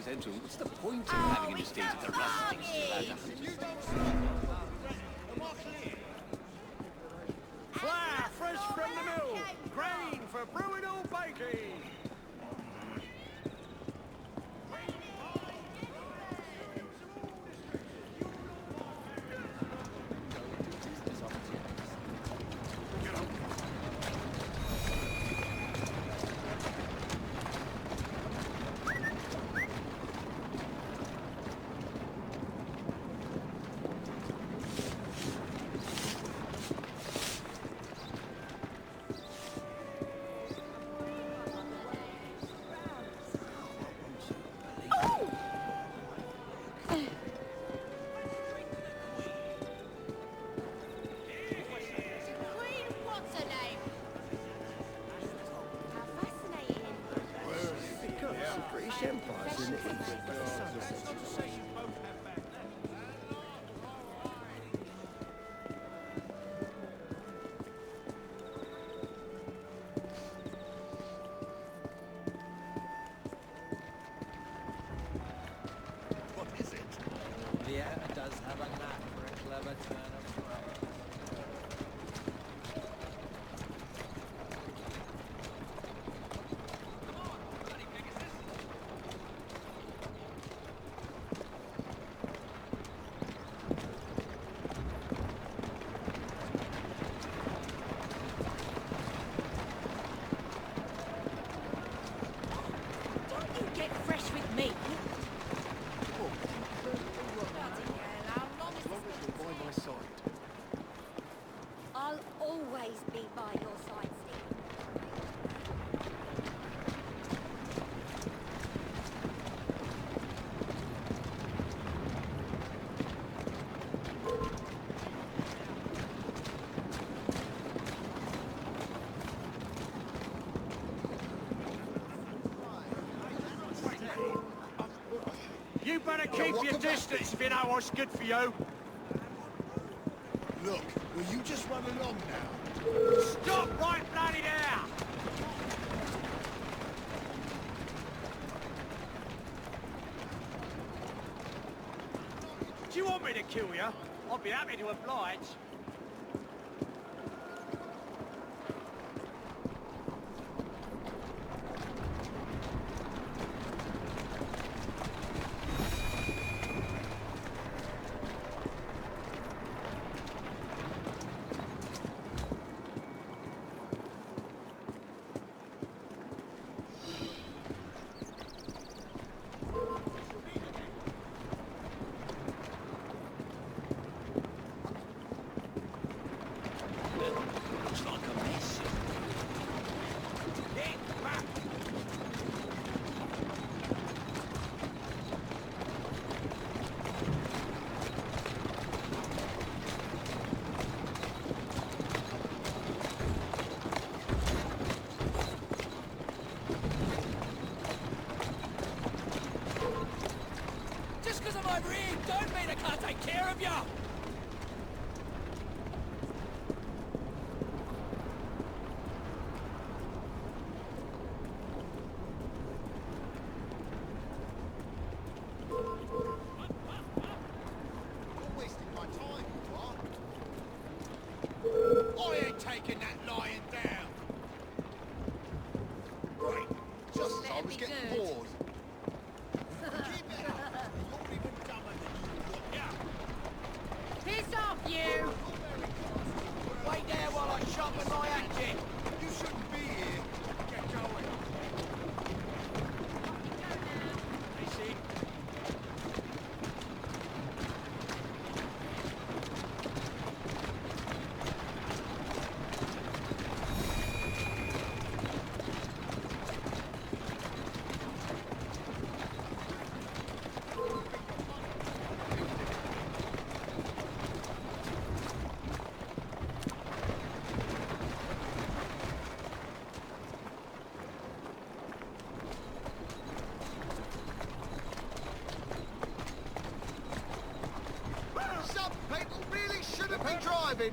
accidental. What's the point of having an estate at the rustings? Flour fresh from the mill. Grain for brewing or baking. I'll always be by your side, Steve. You better keep your distance if you know what's good for you. Look, will you just run along now? Stop right bloody there! Do you want me to kill you? I'd be happy to oblige. Don't mean I can't take care of you! You're wasting my time, you are. I ain't taking that lying down. Right, just as I was getting bored. Keep it up. You're even dumber than you look. Yeah. Piss off, you! Wait there while I sharpen my hatchet! You shouldn't be here. Get going. Easy. Some people really shouldn't be driving.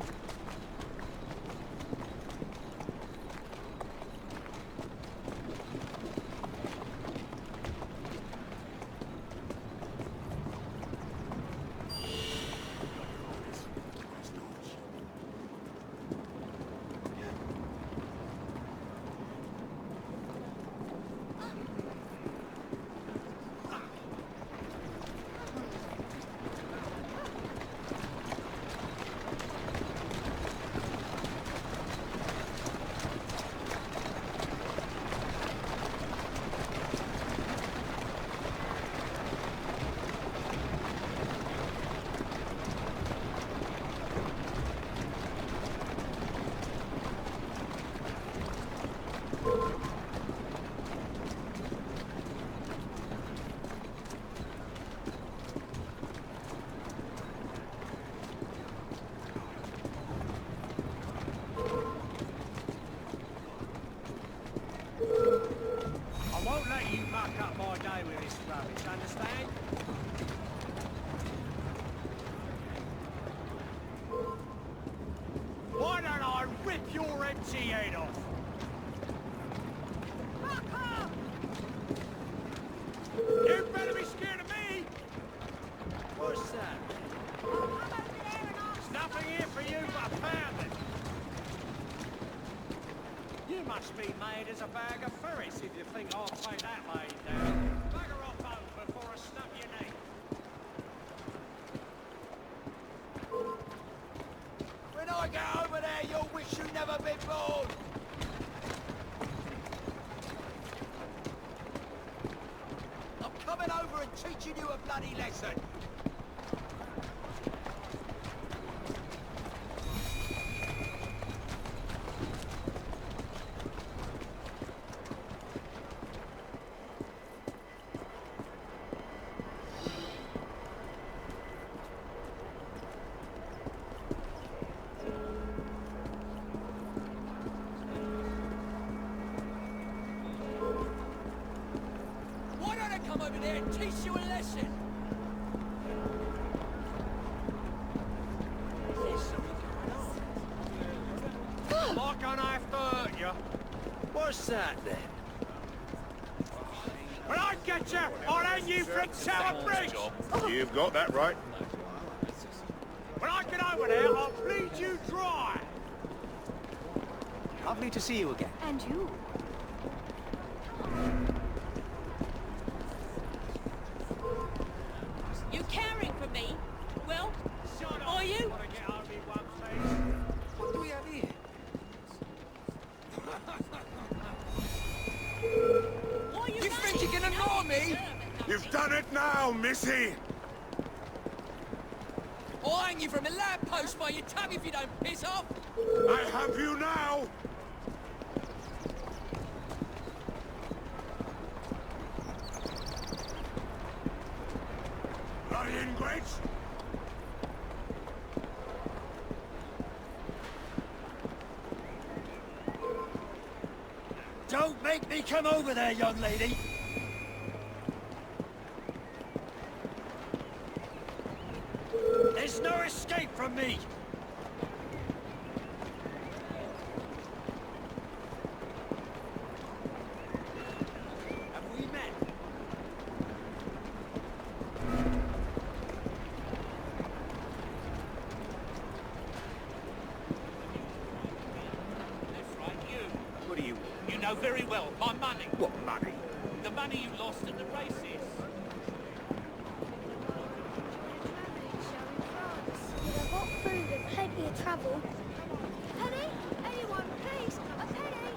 You must be made as a bag of ferrets if you think I'll take that lady down. Bugger off home before I snap your neck. When I get over there, you'll wish you'd never been born. I'm coming over and teaching you a bloody lesson. Why don't I come over there and teach you a lesson? There's something going on. Like I don't have to hurt you. What's that then? When I get you, I'll hang you from Tower Bridge! You've got that right. When I get over there, I'll bleed you dry! Lovely to see you again. And you. You caring for me? Well, Shut up! are you? Wanna get over me one, please? What do we have here? Why are you You think you can ignore me? You've done it now, missy! I'll hang you from a lamppost by your tongue if you don't piss off. I have you now! Bloody ingrates! Don't make me come over there, young lady! There's no escape from me! Have we met? That's right, you. What do you want? You know very well, my money. What money? The money you lost at the races. With a hot food and plenty of travel. Penny? Anyone, please? A penny?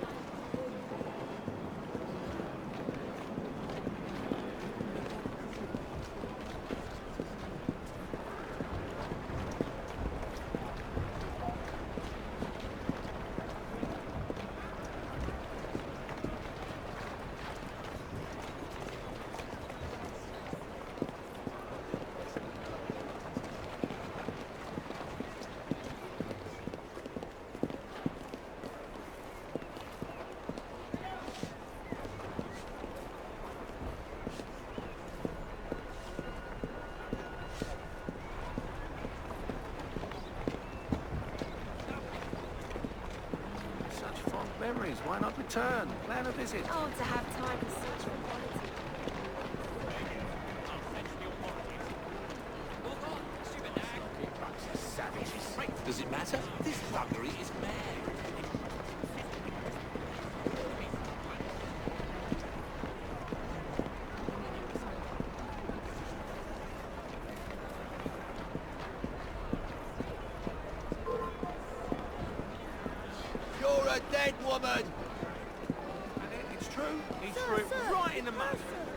Such fond memories. Why not return? Plan a visit. Oh, to have time is such a quality. Savages. Does it matter? This thuggery is mad. You're a dead woman. It's true. He Sir, threw it sir. right in the mud. Sir.